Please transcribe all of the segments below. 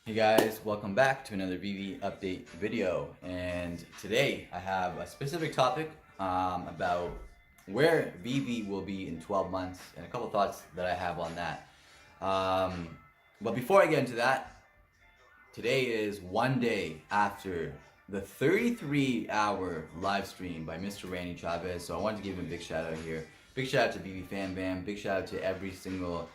Hey guys, welcome back to another Veve update video, and today I have a specific topic about where Veve will be in 12 months and a couple thoughts that I have on that. But before I get into that, today is one day after the 33-hour live stream by Mr. Randy Chavez, so I wanted to give him a big shout out here. Big shout out to Veve Fan Bam, big shout out to every single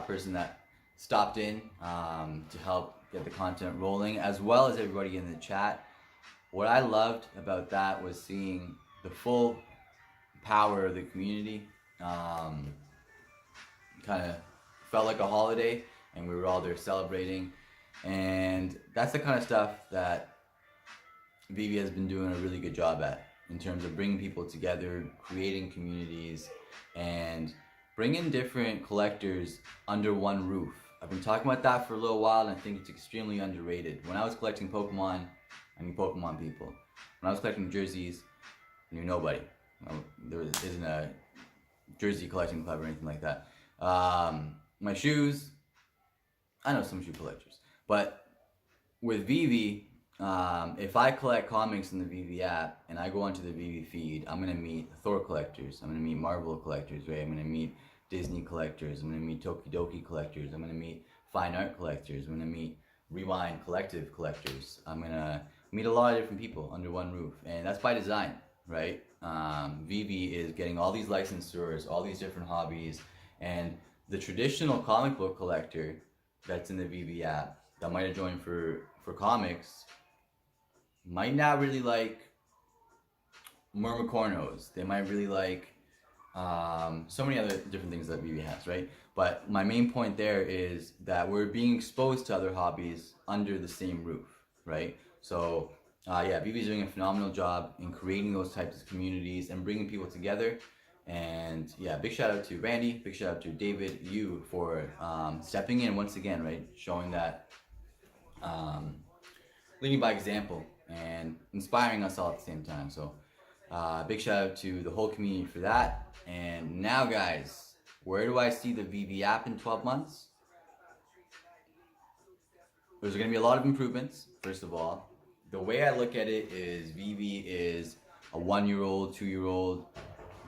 person that stopped in to help get the content rolling, as well as everybody in the chat. What I loved about that was seeing the full power of the community. Kind of felt like a holiday, and we were all there celebrating. And that's the kind of stuff that Veve has been doing a really good job at in terms of bringing people together, creating communities, and bringing different collectors under one roof. I've been talking about that for a little while, and I think it's extremely underrated. When I was collecting Pokemon, I knew Pokemon people. When I was collecting jerseys, I knew nobody. There isn't a jersey collecting club or anything like that. My shoes, I know some shoe collectors. But with Veve, if I collect comics in the Veve app and I go onto the Veve feed, I'm going to meet Thor collectors, I'm going to meet Marvel collectors, right? I'm going to meet Disney collectors, I'm going to meet TokiDoki collectors, I'm going to meet fine art collectors, I'm going to meet Rewind collective collectors. I'm going to meet a lot of different people under one roof, and that's by design, right? Veve is getting all these licensors, all these different hobbies, and the traditional comic book collector that's in the Veve app that might have joined for comics might not really like Mermacornos. They might really like so many other different things that Veve has, right? But my main point there is that we're being exposed to other hobbies under the same roof, right? So yeah, Veve is doing a phenomenal job in creating those types of communities and bringing people together. And yeah, big shout out to Randy, big shout out to David, you for stepping in once again, right? Showing that leading by example and inspiring us all at the same time. So big shout out to the whole community for that. And now guys, where do I see the Veve app in 12 months? There's going to be a lot of improvements, first of all. The way I look at it is Veve is a 1-year-old, 2-year-old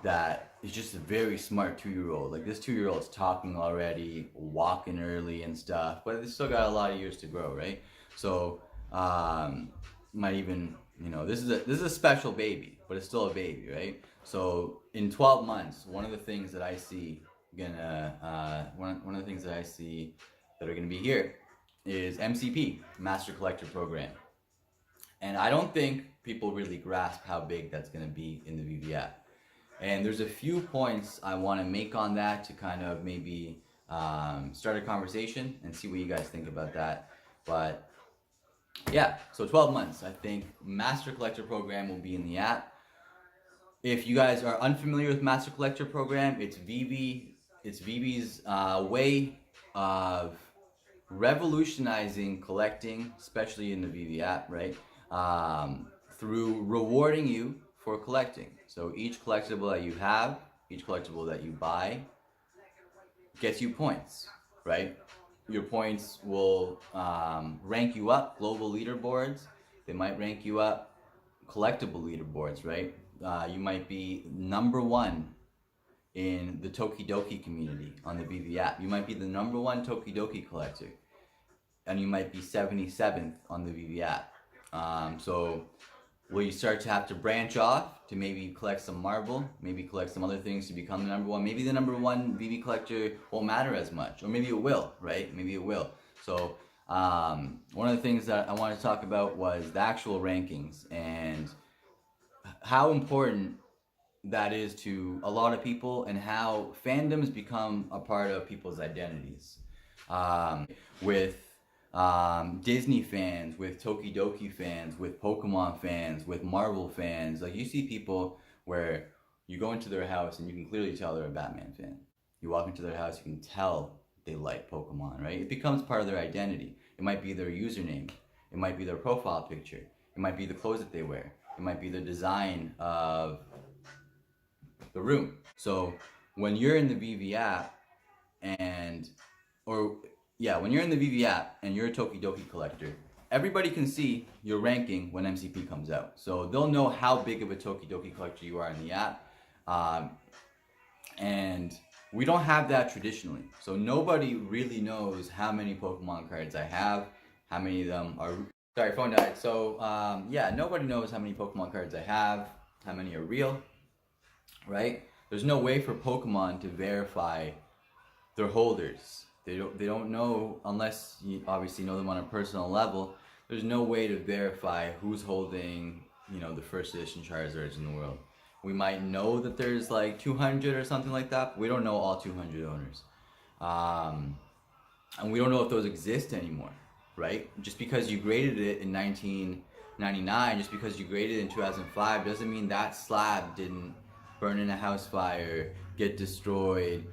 that is just a very smart 2-year-old. Like this 2-year-old's talking already, walking early and stuff, but it's still got a lot of years to grow, right? So might even, you know, this is a special baby, but it's still a baby, right? So in 12 months, one of the things that I see one of the things that I see that are gonna be here is MCP, Master Collector Program. And I don't think people really grasp how big that's gonna be in the Veve app. And there's a few points I want to make on that to kind of maybe start a conversation and see what you guys think about that. But yeah, so 12 months, I think Master Collector Program will be in the app. If you guys are unfamiliar with Master Collector Program, it's Veve's way of revolutionizing collecting, especially in the Veve app, right? Through rewarding you for collecting. So each collectible that you have, each collectible that you buy gets you points, right? Your points will rank you up global leaderboards. They might rank you up collectible leaderboards, right? You might be #1 in the TokiDoki community on the Veve app. You might be the #1 TokiDoki collector, and you might be 77th on the Veve app. So will you start to have to branch off to maybe collect some Marvel, maybe collect some other things to become the #1? Maybe the #1 Veve collector won't matter as much, or maybe it will, right? Maybe it will. So one of the things that I wanted to talk about was the actual rankings and how important that is to a lot of people and how fandoms become a part of people's identities. With Disney fans, with TokiDoki fans, with Pokemon fans, with Marvel fans. Like you see people where you go into their house and you can clearly tell they're a Batman fan. You walk into their house, you can tell they like Pokemon, right? It becomes part of their identity. It might be their username. It might be their profile picture. It might be the clothes that they wear. It might be the design of the room. So when you're in the Veve app or yeah, when you're in the Veve app and you're a TokiDoki collector, everybody can see your ranking when MCP comes out. So they'll know how big of a TokiDoki collector you are in the app. And we don't have that traditionally. So nobody really knows how many Pokemon cards I have, how many of them are... Sorry, phone died. So yeah, nobody knows how many Pokemon cards I have, how many are real, right? There's no way for Pokemon to verify their holders. They don't know, unless you obviously know them on a personal level. There's no way to verify who's holding, you know, the first edition Charizards in the world. We might know that there's like 200 or something like that, but we don't know all 200 owners. And we don't know if those exist anymore, right? Just because you graded it in 1999, just because you graded it in 2005, doesn't mean that slab didn't burn in a house fire, get destroyed,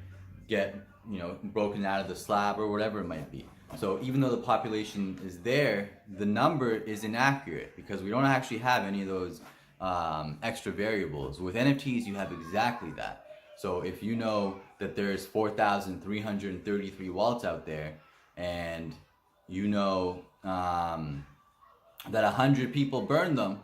get, you know, broken out of the slab or whatever it might be. So even though the population is there, the number is inaccurate because we don't actually have any of those extra variables. With NFTs, you have exactly that. So if you know that there's 4,333 wallets out there, and you know that 100 people burned them,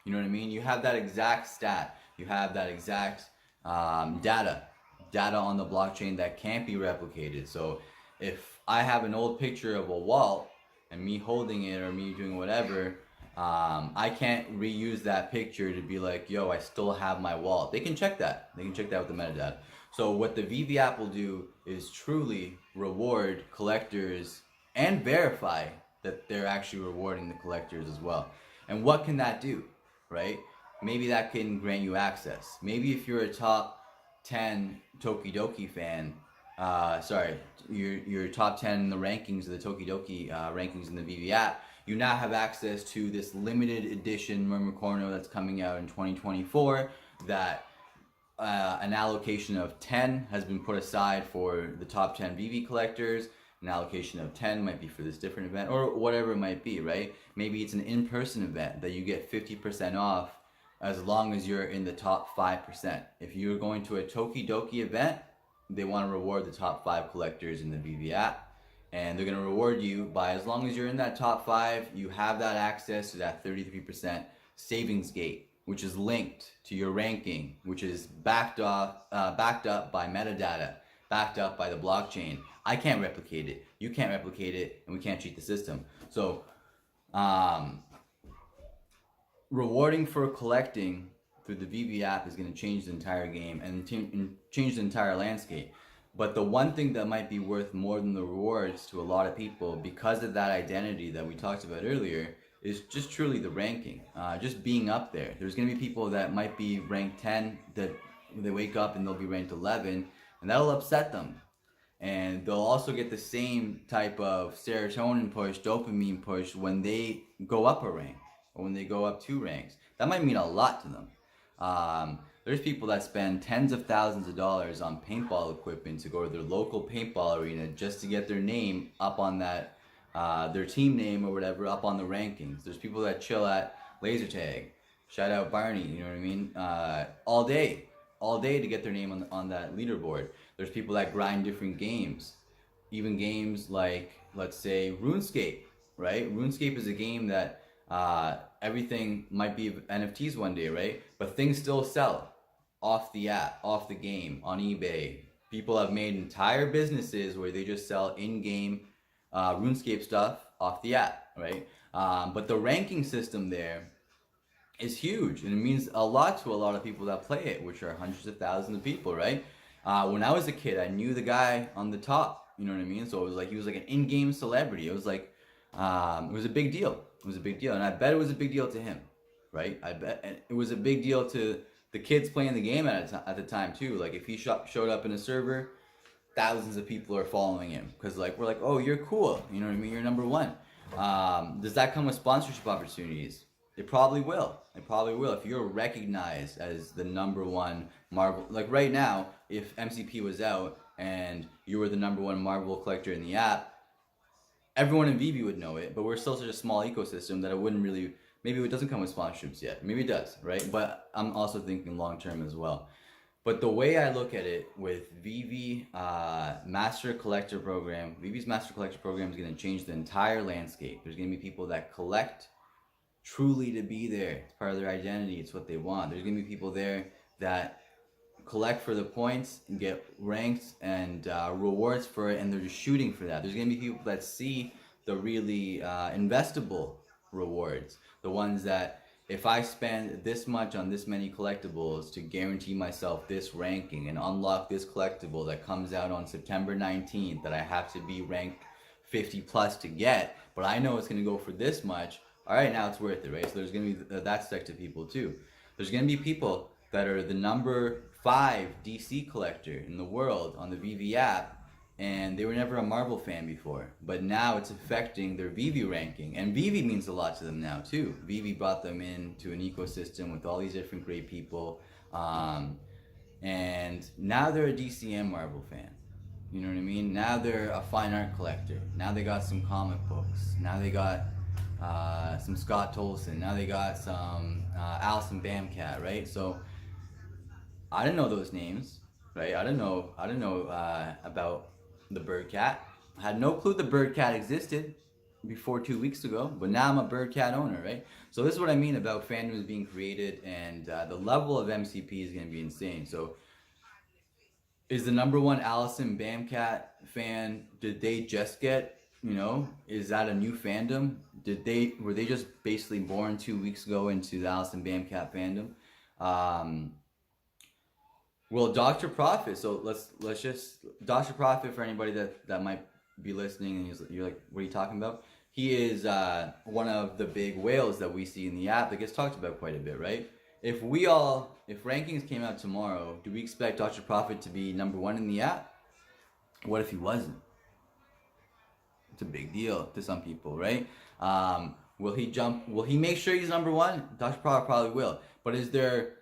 you know what I mean? You have that exact stat. You have that exact data on the blockchain that can't be replicated. So if I have an old picture of a wall and me holding it or me doing whatever, I can't reuse that picture to be like, yo, I still have my wallet. They can check that. They can check that with the metadata. So what the Veve app will do is truly reward collectors and verify that they're actually rewarding the collectors as well. And what can that do, right? Maybe that can grant you access. Maybe if you're a top 10 TokiDoki fan, you're top 10 in the rankings of the TokiDoki rankings in the Veve app, you now have access to this limited edition Murmurcorno that's coming out in 2024, that an allocation of 10 has been put aside for the top 10 Veve collectors. An allocation of 10 might be for this different event or whatever it might be, right? Maybe it's an in-person event that you get 50% off as long as you're in the top 5%. If you're going to a TokiDoki event, they want to reward the top 5 collectors in the Veve app. And they're going to reward you by, as long as you're in that top 5, you have that access to that 33% savings gate, which is linked to your ranking, which is backed up by metadata, backed up by the blockchain. I can't replicate it. You can't replicate it, and we can't cheat the system. So, rewarding for collecting through the Veve app is going to change the entire game and change the entire landscape. But the one thing that might be worth more than the rewards to a lot of people, because of that identity that we talked about earlier, is just truly the ranking, just being up there. There's going to be people that might be ranked 10, that they wake up and they'll be ranked 11, and that'll upset them. And they'll also get the same type of serotonin push, dopamine push when they go up a rank or when they go up 2 ranks. That might mean a lot to them. There's people that spend tens of thousands of dollars on paintball equipment to go to their local paintball arena just to get their name up on that, their team name or whatever, up on the rankings. There's people that chill at laser tag. Shout out Barney, you know what I mean? All day to get their name on that leaderboard. There's people that grind different games, even games like, let's say, RuneScape, right? RuneScape is a game that everything might be NFTs one day, right? But things still sell off the app, off the game, on eBay. People have made entire businesses where they just sell in-game RuneScape stuff off the app, right? But the ranking system there is huge, and it means a lot to a lot of people that play it, which are hundreds of thousands of people, right? When I was a kid, I knew the guy on the top, you know what I mean? So it was like, he was like an in-game celebrity. It was like, it was a big deal. It was a big deal, and I bet it was a big deal to him, right? I bet it was a big deal to the kids playing the game at the time too. Like if he showed up in a server, thousands of people are following him because like we're like, oh, you're cool, you know what I mean? You're number one. Does that come with sponsorship opportunities? It probably will. It probably will. If you're recognized as the number one Marvel, like right now, if MCP was out and you were the number one Marvel collector in the app, everyone in Veve would know it, but we're still such a small ecosystem that it wouldn't really, maybe it doesn't come with sponsorships yet. Maybe it does, right? But I'm also thinking long term as well. But the way I look at it with Veve Master Collector Program, Veve's Master Collector Program is going to change the entire landscape. There's going to be people that collect truly to be there. It's part of their identity. It's what they want. There's going to be people there that collect for the points and get ranked and rewards for it, and they're just shooting for that. There's going to be people that see the really investable rewards, the ones that if I spend this much on this many collectibles to guarantee myself this ranking and unlock this collectible that comes out on September 19th that I have to be ranked 50 plus to get, but I know it's going to go for this much, all right, now it's worth it, right? So there's going to be that sect of people too. There's going to be people that are the number 5 DC collector in the world on the Veve app, and they were never a Marvel fan before, but now it's affecting their Veve ranking, and Veve means a lot to them now too. Veve brought them into an ecosystem with all these different great people, and now they're a DC and Marvel fan. You know what I mean? Now they're a fine art collector. Now they got some comic books. Now they got some Scott Tolson. Now they got some Alison Bamcat, right? So I didn't know those names, right? I didn't know about the bird cat. I had no clue the bird cat existed before 2 weeks ago, but now I'm a bird cat owner, right? So this is what I mean about fandoms being created, and the level of MCP is going to be insane. So is the number 1 Alison Bamcat fan, did they just get, you know, is that a new fandom? Were they just basically born 2 weeks ago into the Alison Bamcat fandom? Well, Dr. Profit, so let's just, Dr. Profit, for anybody that might be listening and you're like, what are you talking about? He is one of the big whales that we see in the app that gets talked about quite a bit, right? If rankings came out tomorrow, do we expect Dr. Profit to be number 1 in the app? What if he wasn't? It's a big deal to some people, right? Will he make sure he's number 1? Dr. Profit probably will. But is there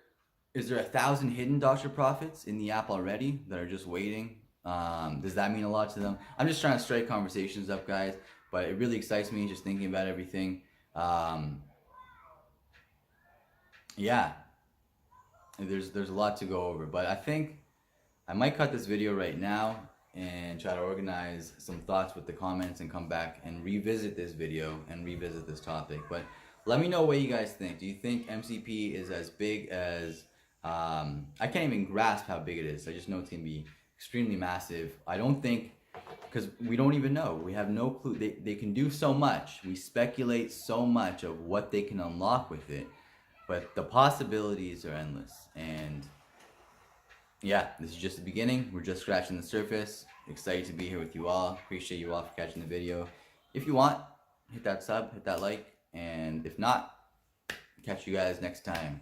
1,000 hidden Dr. Profits in the app already that are just waiting? Does that mean a lot to them? I'm just trying to strike conversations up, guys, but it really excites me just thinking about everything. Yeah, there's a lot to go over, but I think I might cut this video right now and try to organize some thoughts with the comments and come back and revisit this video and revisit this topic. But let me know what you guys think. Do you think MCP is as big as I can't even grasp how big it is. I just know it's going to be extremely massive. I don't think, because we don't even know. We have no clue. They can do so much. We speculate so much of what they can unlock with it. But the possibilities are endless. And yeah, this is just the beginning. We're just scratching the surface. Excited to be here with you all. Appreciate you all for catching the video. If you want, hit that sub, hit that like. And if not, catch you guys next time.